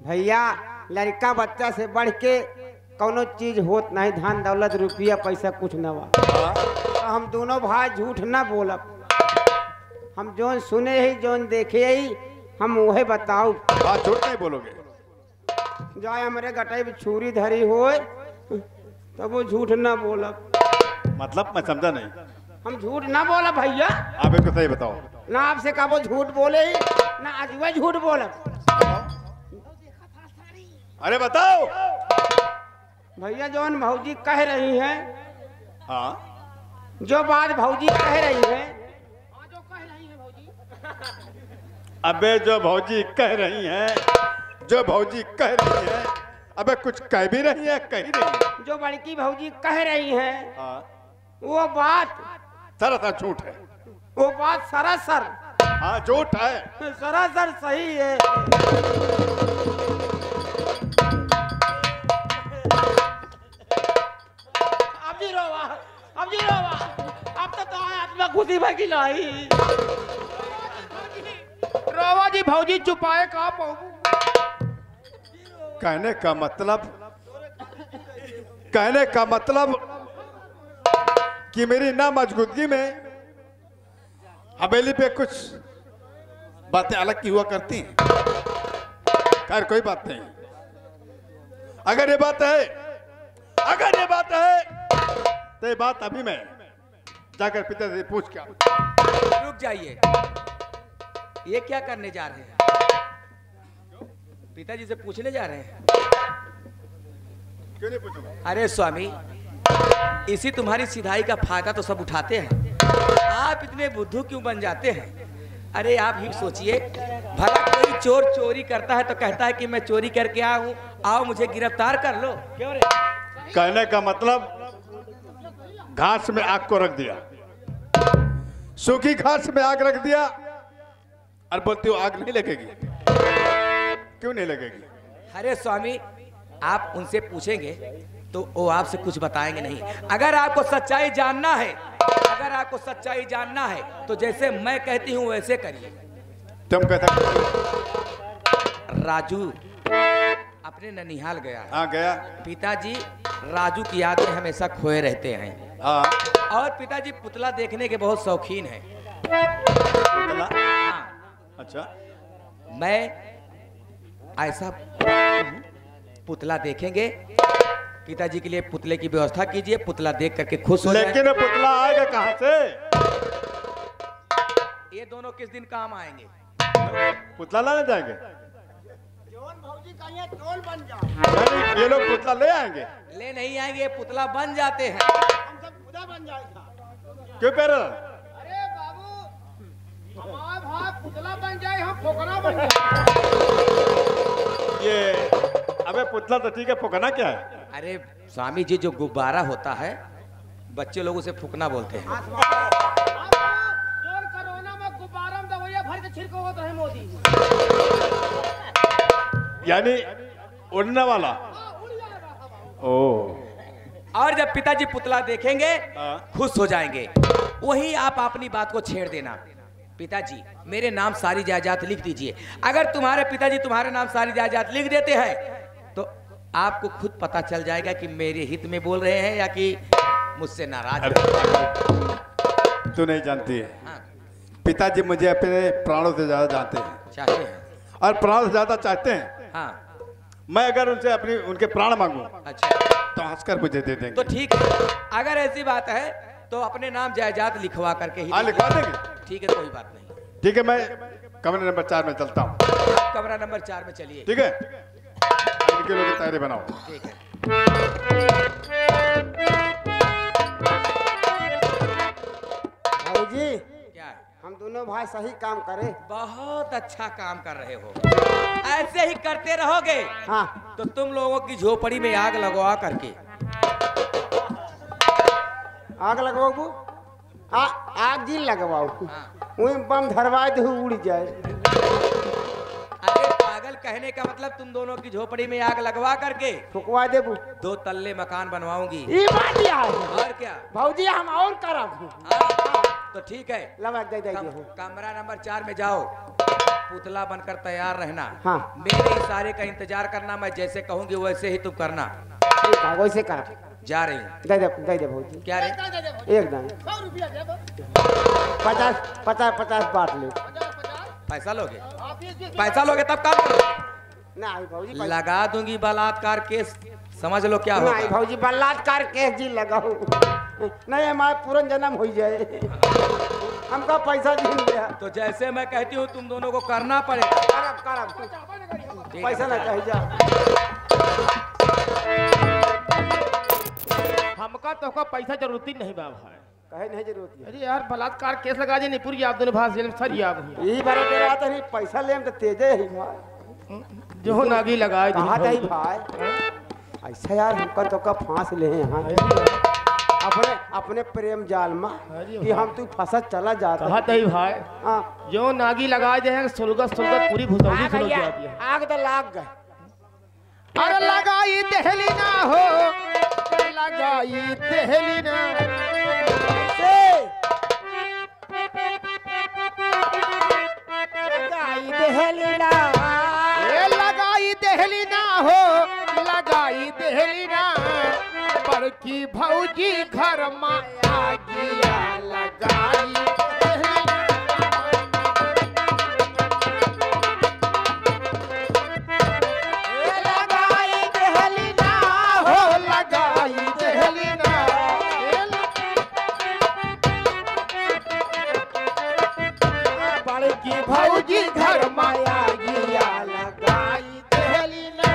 भैया लड़का बच्चा से बढ़ के कोनो चीज होत नहीं, धन दौलत रुपया पैसा कुछ न बा। तो हम दोनों भाई झूठ न बोलब, हम जोन सुने ही जोन देखे ही हम वही बताऊ। हाँ झूठ नहीं बोलोगे। जाए हमारे गटाई में छुरी धरी होए तब वो झूठ न बोलब। मतलब मैं समझा नहीं। हम झूठ न बोलब भैया। आप एक सही बताओ। ना आपसे कहा वो झूठ बोले ही ना अजुआ झूठ बोलब। अरे बताओ। भैया जोन भौजी कह रही हैं, हाँ जो बात भौजी कह रही है, अबे जो भौजी कह रही हैं, जो भौजी कह रही हैं, अबे कुछ कह भी रही है, कह रही है। जो बड़की भौजी कह रही हैं, हाँ वो बात सरासर झूठ है। वो बात सरासर, हाँ झूठ है, सरासर सही है। अब जी रोवा, अब तो आत्मा खुशी भगी लाई। रोवा जी भौजी चुपाए का पहू। कहने का मतलब कि मेरी ना मौजूदगी में हवेली पे कुछ बातें अलग की हुआ करती हैं। खैर कोई बात नहीं। अगर ये बात है तो ये बात अभी मैं जाकर पिता से पूछ के आऊं। रुक जाइए, ये क्या करने जा रहे हैं? पिताजी से पूछने जा रहे हैं? क्यों नहीं पूछूंगा? अरे स्वामी, इसी तुम्हारी सिधाई का फायदा तो सब उठाते हैं, आप इतने बुद्धू क्यों बन जाते हैं? अरे आप ही सोचिए, भला कोई चोर चोरी करता है तो कहता है कि मैं चोरी करके आया हूं, आओ मुझे गिरफ्तार कर लो। क्यों रे? कहने का मतलब घास में आग को रख दिया, सूखी घास में आग रख दिया और बोलती हो आग नहीं लगेगी। क्यों नहीं लगेगी? अरे स्वामी, आप उनसे पूछेंगे तो वो आपसे कुछ बताएंगे नहीं। अगर आपको सच्चाई जानना है तो जैसे मैं कहती हूँ वैसे करिए। तुम कहता राजू अपने ननिहाल गया है। हाँ गया। पिताजी राजू की याद में हमेशा खोए रहते हैं। हाँ और पिताजी पुतला देखने के बहुत शौकीन हैं। पुतला? हाँ। अच्छा, मैं ऐसा पुतला देखेंगे, पिताजी के लिए पुतले की व्यवस्था कीजिए, पुतला देख करके खुश हो जाए। लेकिन पुतला आएगा कहाँ से? ये दोनों किस दिन काम आएंगे? पुतला लाने जाएंगे? भौजी कहिए टोल बन जाओ। यानी ये लोग पुतला ले आएंगे? ले नहीं आएंगे, ये पुतला बन जाते हैं। हम सब खुदा बन जाएगा। क्यों कह रहे? अरे बाबू, हमारा भाई पुतला बन जाए, हम फोकरा बन जाए। ये अबे पुतला तो ठीक है, फुकना क्या है? अरे स्वामी जी, जो गुब्बारा होता है बच्चे लोग उसे फूकना बोलते हैं। कोरोना में गुब्बारा में दवाइयां भर के छिड़को होता है मोदी। यानी उड़ने वाला। ओ। और जब पिताजी पुतला देखेंगे हाँ। खुश हो जाएंगे, वही आप अपनी बात को छेड़ देना। पिताजी मेरे नाम सारी जायदाद लिख दीजिए। अगर तुम्हारे पिताजी तुम्हारे नाम सारी जायदाद लिख देते हैं तो आपको खुद पता चल जाएगा कि मेरे हित में बोल रहे हैं या कि मुझसे नाराज हैं। तू नहीं जानती है, हाँ। पिताजी मुझे अपने प्राणों से ज्यादा जानते हैं चाहते हैं। और प्राणों से ज्यादा चाहते हैं। हाँ। मैं अगर उनसे उनके प्राण मांगू अच्छा, तो हंसकर मुझे दे देंगे। तो ठीक है, अगर ऐसी बात है तो अपने नाम जायदाद लिखवा करके ही। हाँ लिखवा देंगे। ठीक है, कोई बात नहीं। ठीक है, मैं कमरे नंबर 4 में चलता हूँ। आप कमरा नंबर 4 में चलिए। ठीक है, इनके लोग की तैयारी बनाओ। ठीक है। भौजी, क्या है? हम दोनों भाई सही काम करें। बहुत अच्छा काम कर रहे हो। ऐसे ही करते रहोगे हाँ, तो तुम लोगों की झोपड़ी में आग लगवा करके। आग लगवाओ। आग जी लगवाओ। हाँ। वही बम धरवा दे उड़ जाए। अरे पागल, कहने का मतलब तुम दोनों की झोपड़ी में आग लगवा करके ठुकवा देबू। 2 तल्ले मकान बनवाऊंगी। ये बात यार। और क्या भौजी हम और करब। हाँ, तो ठीक है, लवा दे दे दे। कमरा नंबर 4 में जाओ, पुतला बनकर तैयार रहना। हाँ। मेरे इशारे का इंतजार करना, मैं जैसे कहूंगी वैसे ही तुम करना। ठीक है, वैसे कर। जा रही हूँ। दे दे भौजी। क्या रे? एकदम 50 बांट ले। पैसा लोगे? पैसा लोगे तब काम करो। नहीं भौजी, लगा दूंगी बलात्कार केस, समझ लो क्या होगा। नहीं भौजी, बलात्कार केस जी लगाओ। नहीं हमारे पूरन जन्म हो जाए, हमका पैसा छीन लिया। तो जैसे मैं कहती हूँ तुम दोनों को करना पड़ेगा। करब पैसा ना चाहिए जा। हमका तो का पैसा जरूरत ही नहीं बा भाई। कहे नहीं जरूरत है। अरे यार बलात्कार केस लगा दे नहीं पूरी आप दोनों भाग जेल में सर याद नहीं यही बार तेरा तो नहीं पैसा लेम तो तेजे ही भाई। जो नागी लगाए कहा था भाई ऐसा यार हमका तो का फांस ले यहाँ अपने प्रेम जाल में कि हम तू फंसा चला जाता। कहा था भाई हाँ जो नागी लगाए दे हैं सुलगत पूरी भुतौली से लगा दिया। आग तो लाग गए। अरे लगाई दहली ना हो, लगाई दहली ना लगाई दहली ना, लगाई दहली ना हो, लगाई दहली ना बड़की भौजी घर में आ गया लगाई दहली ना। लगाई दहली ना हो लगाई दहली ना बड़की भौजी घर में माया गिया लगाई दहली ना।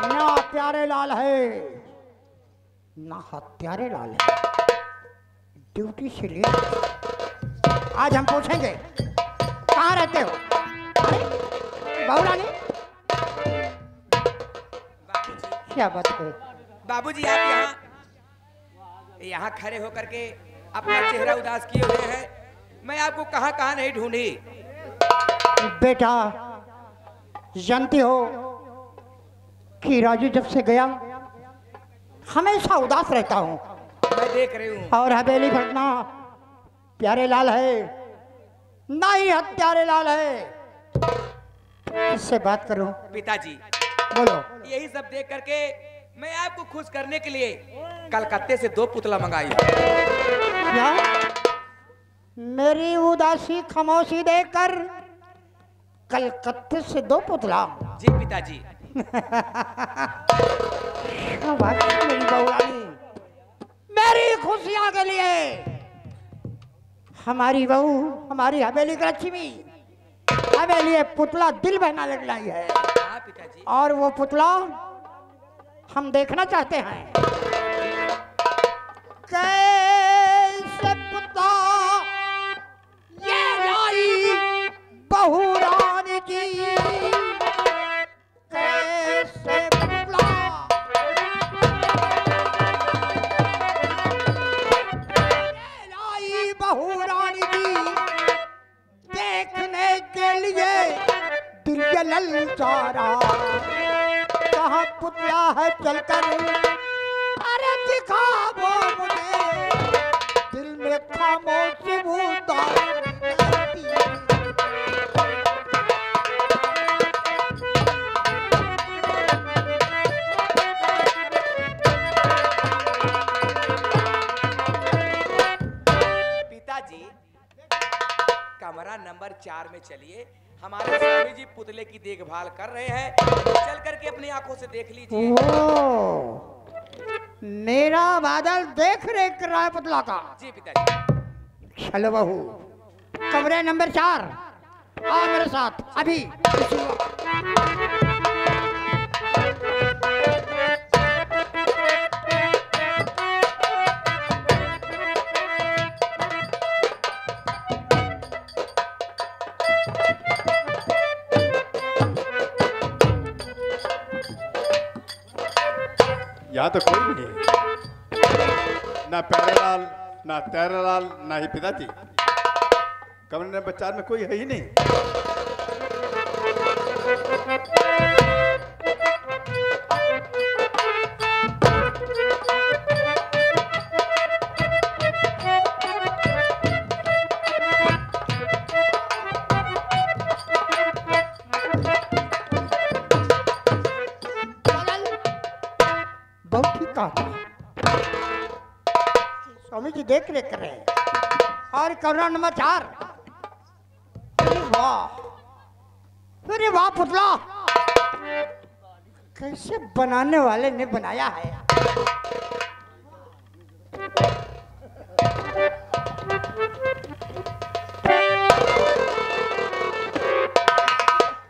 ना प्यारे लाल है ना हत्यारे लाल है, ड्यूटी से लेट। आज हम पूछेंगे कहाँ रहते हो? बहू रानी क्या बात है? बाबूजी आप यहाँ खड़े होकर के अपना चेहरा उदास किए हुए हैं। मैं आपको कहाँ कहाँ नहीं ढूंढी। बेटा जानती हो कि राजू जब से गया हमेशा उदास रहता हूँ। मैं देख रही हूँ। और हवेली भटना प्यारे लाल है ना ही हत्यारे लाल है। इससे बात करो। पिताजी बोलो। यही सब देख करके मैं आपको खुश करने के लिए कलकत्ते से 2 पुतला मंगाई। क्या मेरी उदासी खामोशी देखकर कलकत्ते से 2 पुतला? जी पिताजी। मेरी बहू मेरी खुशियां के लिए हमारी बहू हमारी हवेली की लक्ष्मी हवेली पुतला दिल बहना लग लाई है। हाँ पिताजी। और वो पुतला हम देखना चाहते हैं। कैसे पुतला ये लाई बहू रानी की, कैसे पुतला ये लाई बहू रानी की, देखने के लिए दिल ये ललचारा। कहाँ पुतला है चलकर अरे दिखा वो मुझे, दिल में खामोश भूता। पिताजी कमरा नंबर 4 में चलिए। हमारे स्वामी जी पुतले की देखभाल कर रहे हैं, चल करके अपनी आंखों से देख लीजिए। ओ, मेरा बादल देख रेख कर रहा है पुतला का। जी पिताजी। चलो बहू कमरे नंबर 4 आ मेरे साथ अभी। यहाँ तो कोई भी नहीं, ना प्यारेलाल ना प्यारेलाल ना ही पिताजी। कमरे बाजार में कोई है ही नहीं। बहुत ही कहा स्वामी जी देख रेख कर रहे हैं। और कमरा नंबर 4। अरे वाह, अरे वाह पुतला, कैसे बनाने वाले ने बनाया है।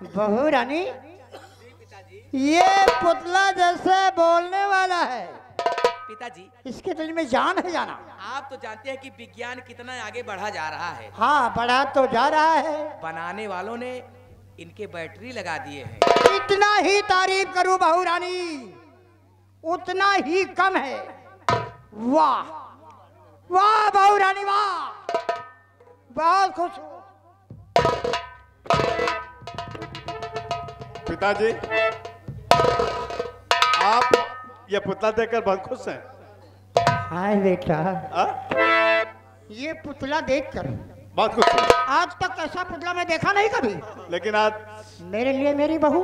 बहू रानी, ये पुतला जैसे बोलने वाला है, पिताजी इसके दिल में जान है जाना। आप तो जानते हैं कि विज्ञान कितना आगे बढ़ा जा रहा है। हाँ, बढ़ा तो जा रहा है। बनाने वालों ने इनके बैटरी लगा दिए हैं। इतना ही तारीफ करूं बहू रानी, उतना ही कम है। वाह वाह बहू रानी वाह, बहुत खुश हूं। पिताजी, आप ये पुतला देखकर बहुत खुश हैं। हाय बेटा, आ? ये पुतला देखकर बहुत खुश हैं। आज तक ऐसा पुतला मैं देखा नहीं कभी। लेकिन आज मेरे लिए मेरी बहू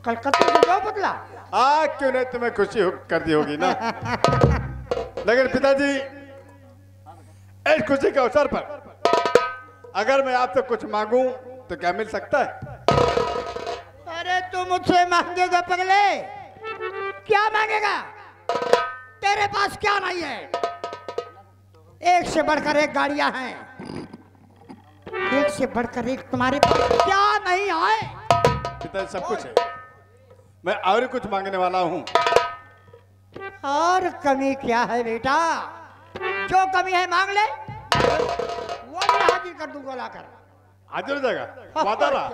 कलकत्ते से जो पुतला, क्यों नहीं, तुम्हें खुशी कर दी होगी ना। लेकिन पिताजी, इस खुशी के अवसर पर अगर मैं आपसे कुछ मांगूं तो क्या मिल सकता है? अरे तू मुझसे मांगेगा पगले, क्या मांगेगा? तेरे पास क्या नहीं है? एक से बढ़कर एक गाड़ियां हैं, एक से बढ़कर एक तुम्हारे पास क्या नहीं है? पिताजी, सब कुछ है। मैं और कुछ मांगने वाला हूँ। और कमी क्या है बेटा? जो कमी है मांग ले, वो मैं हाजिर कर दूंगा लाकर। हाजिर हो जाएगा, वादा रहा।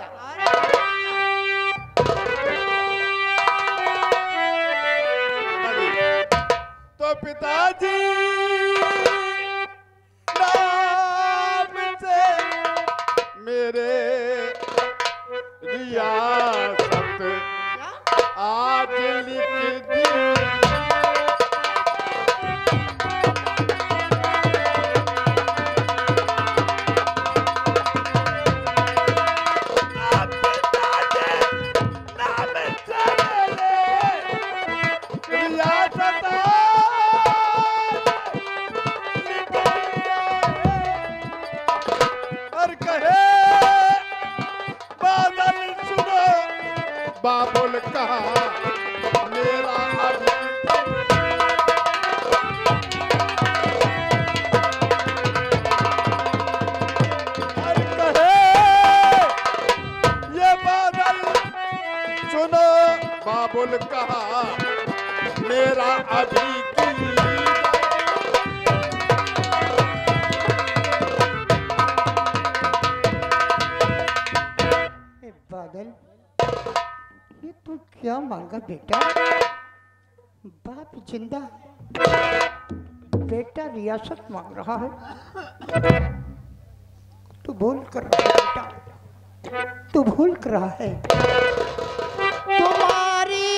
तो पिताजी, नाम से मेरे रियासत आज लिख दी। बाबुल कहा मेरा कहे ये बादल सुनो, बाबुल कहा मेरा अभी की। बादल, ये तू क्या मांगा बेटा? बाप जिंदा, बेटा रियासत मांग रहा है। तू भूल कर रहा है बेटा, तू भूल कर रहा है। तुम्हारी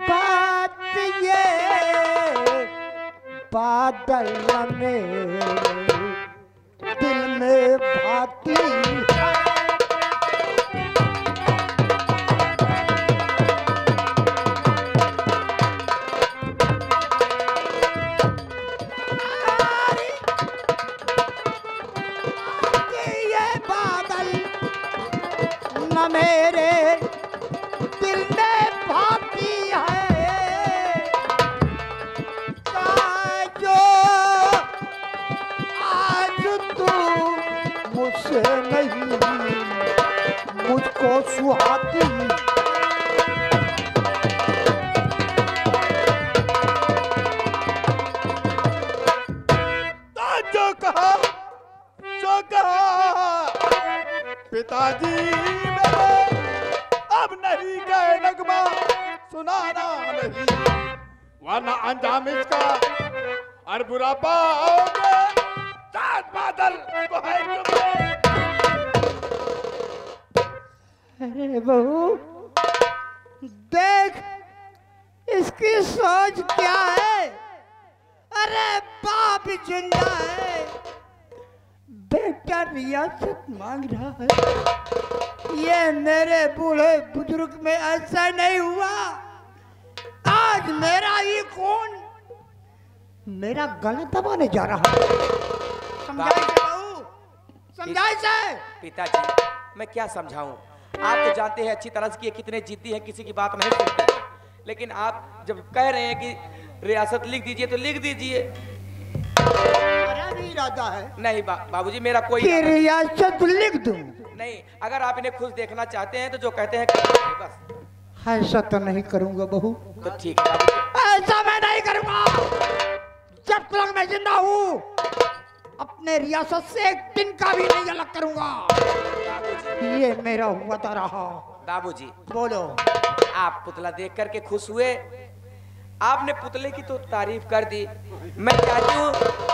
बात ये बादल में दिल में भाती है। मेरे दिल में भाती है जो आज तू मुझसे नहीं मुझको सुहाती। जो कहा सो कहा पिताजी, अब नहीं गए नगमा सुनाना नहीं, वरना अंजाम इसका और बुढ़ापा आओगे सात बादल को है तुम्हें। अरे बहू देख इसकी सोच क्या है। अरे बाप जिंदा है, बेटा रियासत मांग रहा है। ये मेरे बूढ़े बुजुर्ग में ऐसा नहीं हुआ। आज मेरा ही खून मेरा गला दबाने जा रहा है। समझाइए बहू, समझाइए। पिताजी मैं क्या समझाऊं, आप तो जानते हैं अच्छी तरह से कि ये कितने जिद्दी हैं, किसी की बात नहीं सुनते। लेकिन आप जब कह रहे हैं कि रियासत लिख दीजिए तो लिख दीजिए। मेरा भी इरादा है नहीं बाबूजी मेरा कोई कि रियासत लिख दूं। नहीं, अगर आप इन्हें खुश देखना चाहते हैं तो जो कहते हैं करिए बस। ऐसा तो नहीं करूंगा बहू, तो ठीक है बाबूजी। ऐसा मैं नहीं करूंगा। जब तक मैं जिंदा हूँ अपने रियासत से एक दिन का भी नहीं अलग करूंगा। ये मेरा वादा रहा। बाबूजी बोलो। आप पुतला देख करके खुश हुए, आपने पुतले की तो तारीफ कर दी। मैं चाहती हूँ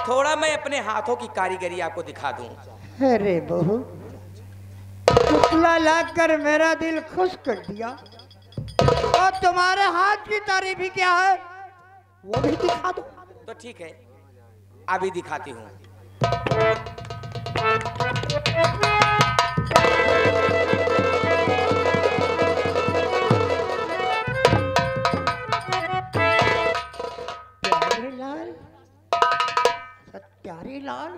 थोड़ा मैं अपने हाथों की कारीगरी आपको दिखा दूं। अरे बहू पुतला लाकर मेरा दिल खुश कर दिया, और तुम्हारे हाथ की तारीफ ही क्या है वो भी दिखा दो। तो ठीक है अभी दिखाती हूँ। प्यारे लाल, प्यारे लाल,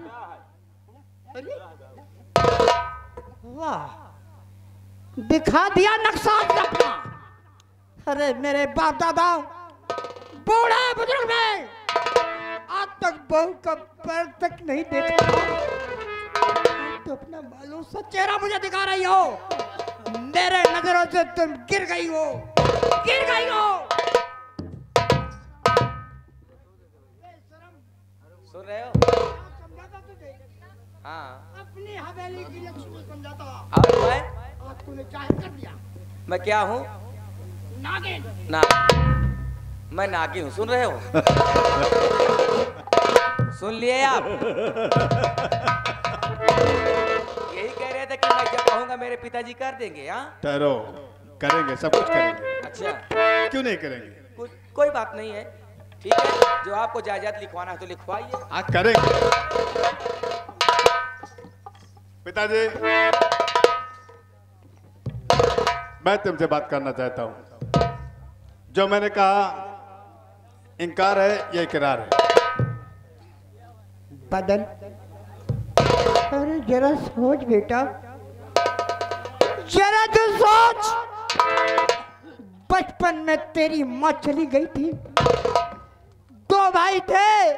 अरे वाह, दिखा दिया नक्शा अपना। अरे मेरे बाप दादा बूढ़े बुजुर्ग में आज तक बहू का पैर तक नहीं देखा, तो अपना मालूम सा चेहरा मुझे दिखा रही हो। मेरे नजरों से तुम गिर गई हो, गिर गई हो। सुन रहे हो? समझाता तुझे, हाँ अपनी हवेली की लक्ष्मी समझाता। अब मैं आज तूने चाहे कर दिया। मैं क्या हूँ? नागिन। ना मैं नागी हूँ, सुन रहे हो? सुन लिए आप? यही कह रहे थे कि मैं जब कहूँगा मेरे पिताजी कर देंगे। हाँ ठहरो, करेंगे, सब कुछ करेंगे। अच्छा क्यों नहीं करेंगे? कोई बात नहीं है, ठीक है। जो आपको जायदाद लिखवाना है तो लिखवाइए। हाँ करेंगे। पिताजी मैं तुमसे बात करना चाहता हूँ। जो मैंने कहा इनकार है या इकरार है? बदल। अरे जरा सोच बेटा, जरा तो सोच। बचपन में तेरी माँ चली गई थी, दो भाई थे,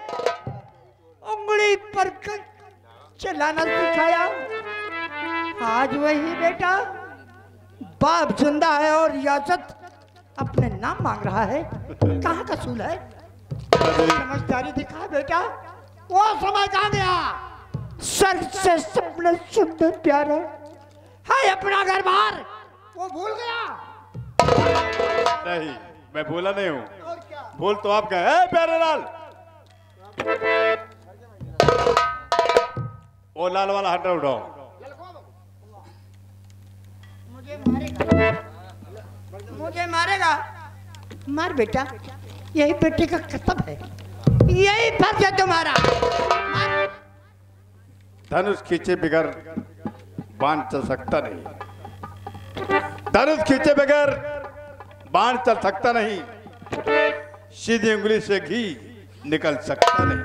उंगली पर चलाना सिखाया। आज वही बेटा बाप जिंदा है और रियासत अपने नाम मांग रहा है। कहाँ का सूल है? समझदारी दिखा बेटा। वो समय कहाँ गया? सर से सपने सुंदर प्यारा है अपना घर बार, वो भूल गया। नहीं, मैं भूला नहीं हूँ। भूल तो आप गए हैं प्यारे लाल। वो लाल वाला हटा उठाओ। मुझे मारेगा? मार बेटा, यही बेटे का कर्तव्य है, यही फर्ज है तुम्हारा। धनुष खींचे बगैर बाण चल सकता नहीं। धनुष खींचे बगैर बाण चल सकता नहीं। सीधी उंगली से घी निकल सकता नहीं।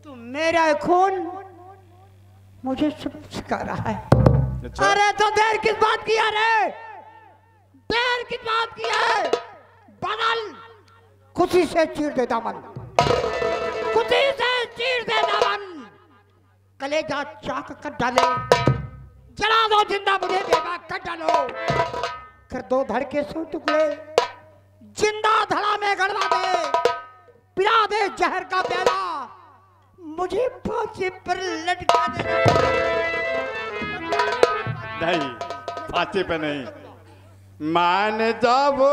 तुम मेरा खून मुझे सब सिखा रहा है। अच्छा। अरे तो देर किस बात की है रे? देर किस बात की है? बदल, खुशी से चीर दे दामन, खुशी से चीर दे दामन। कलेजा चाक कर डाले, जला दो जिंदा मुझे बेबाक कर डालो। कर दो धड़ के 100 टुकड़े, जिंदा धड़ा में गड़वा दे। पिला दे जहर का प्याला, मुझे फांसी पर लटका दे। नहीं, फांसी पे नहीं। मान जाओ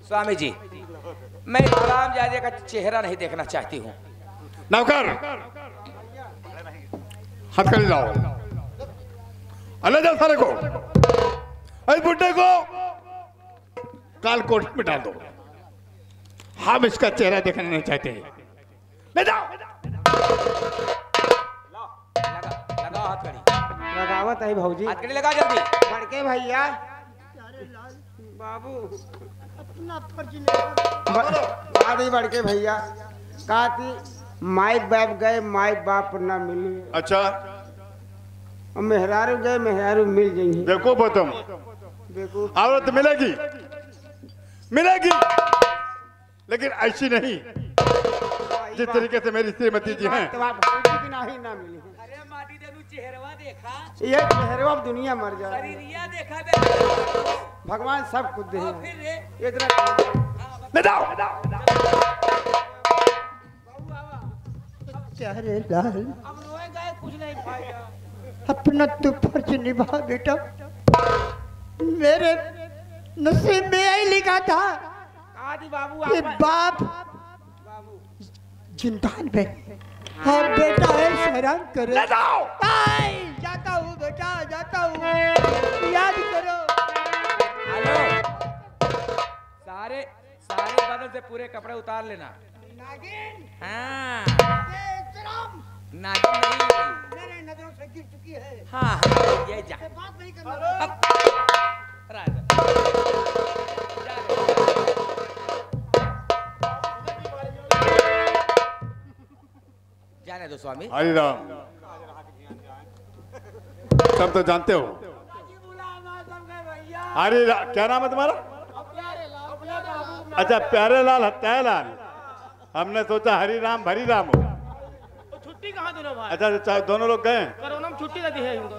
स्वामी जी, मैं हरामजादे का चेहरा नहीं देखना चाहती हूँ। नौकर, हथकड़ी लाओ, अलग जाओ सारे को, इस बुड्ढे को काल कोट में डाल दो। हम इसका चेहरा देखना नहीं चाहते। ले जाओ। लगाओ हथकड़ी। लगावत है भौजी। हथकड़ी लगा जल्दी। बड़के भैया बाबू अपना फर्ज बादी बड़के भैया कहती माई बाप गए माई बाप ना मिली, अच्छा, और मेहरारू गए मेहरारू मिल जाएंगे। देखो तुम, देखो औरत मिलेगी मिलेगी, लेकिन ऐसी नहीं जिस तरीके से मेरी श्रीमती जी हैं। तो आप भौजी की नहीं ना मिली। अरे माटी देनु चेहरवा देखा, ये मेहरवा दुनिया मर जाए। शरीरिया देखा बे। भगवान सब कुछ दे। फिर रे इतना ले जाओ। चेहरे लाल, अब रोए गए कुछ नहीं पाया। अपना तू फर्ज निभा बेटा। मेरे नसीब में यही लिखा था आदि बाबू कि आप बाप जिंदान में और बेटा है हैरान करे। ले जाओ। आई, जाता हूँ बेटा, जाता हूँ, याद करो। हेलो, सारे सारे बदन से पूरे कपड़े उतार लेना। नागिन, हाँ, राम, नागिन नहीं। मेरे नजरों से गिर चुकी है। हाँ हाँ, ये जा। बात नहीं करना। अब राजा जाने दो स्वामी। हरि राम, सब तो जानते हो। हरि राम, क्या नाम है तुम्हारा? अच्छा, प्यारे लाल हत्यालाल। हमने सोचा हरि राम भरी राम हो। छुट्टी कहाँ दोनों भाई? अच्छा, दोनों लोग गए। कोरोना में छुट्टी दी है इनको।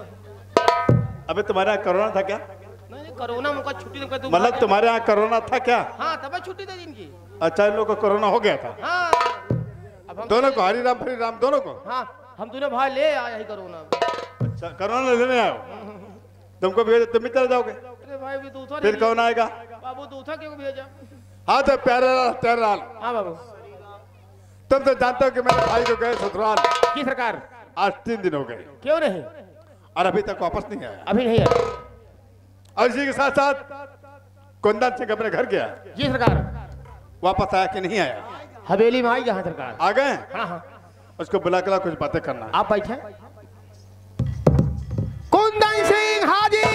अबे तुम्हारे यहाँ कोरोना था क्या? नहीं, कोरोना में छुट्टी नहीं कर। मतलब तुम्हारे यहाँ कोरोना था क्या? हाँ, तब छुट्टी दे दी इनकी। अच्छा, इन लोगों को कोरोना हो गया था। हाँ, अब हम दोनों को, हरि राम भरी राम दोनों को। हाँ, हम दोनों भाई ले आए ही कोरोना। अच्छा, कोरोना लेने आए हो? तुमको भेज, तुम भी चले जाओगे? अरे भाई भी दूसरा फिर कौन आएगा? बाबू दूसरा क्यों भेजा? हाँ तो प्यारे लाल, हाँ बाबू तुम तो जानते हो कि मेरे भाई को गए ससुराल की सरकार। आज 3 दिन हो गए क्यों नहीं? और अभी तक वापस नहीं आया। अभी नहीं है और इसी के साथ साथ कुंदन सिंह अपने घर गया, जी सरकार। वापस आया कि नहीं आया? हवेली में आई जहाँ सरकार। आ गए? हाँ हाँ, उसको बुला कर कुछ बातें करना है। आप बैठे। कुंदन सिंह हाजिर।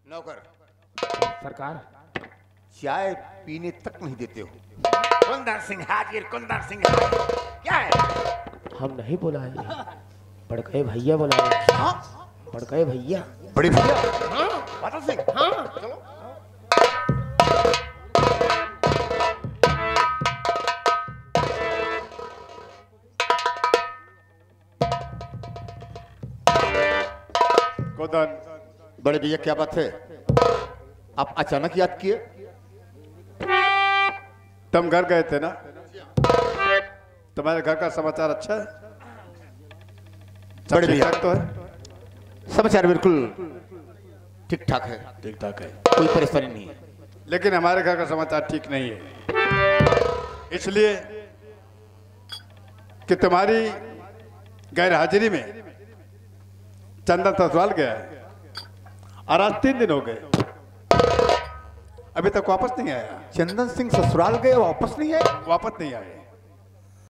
नौकर, सरकार चाय पीने तक नहीं देते हो। कुंदन सिंह हाजिर, कुंदन सिंह हाजिर, क्या है? हम नहीं बोला है, बड़के भैया बोला है। हाँ? बड़के भैया। बड़ी भैया। हाँ? बादल सिंह। हाँ, चलो। कुंदन, बड़े भैया क्या बात है? आप अचानक याद किए? तुम घर गए थे ना? तुम्हारे घर का समाचार अच्छा है? बड़े भैया, ठीक-ठाक तो है? समाचार बिल्कुल ठीक ठाक है, ठीक ठाक है, कोई परेशानी नहीं है। लेकिन हमारे घर का समाचार ठीक नहीं है। इसलिए कि तुम्हारी गैर हाजिरी में चंदन ससुराल गया है और आज 3 दिन हो गए, अभी तक वापस नहीं आया। चंदन सिंह ससुराल गए, वापस नहीं आए? वापस नहीं आए।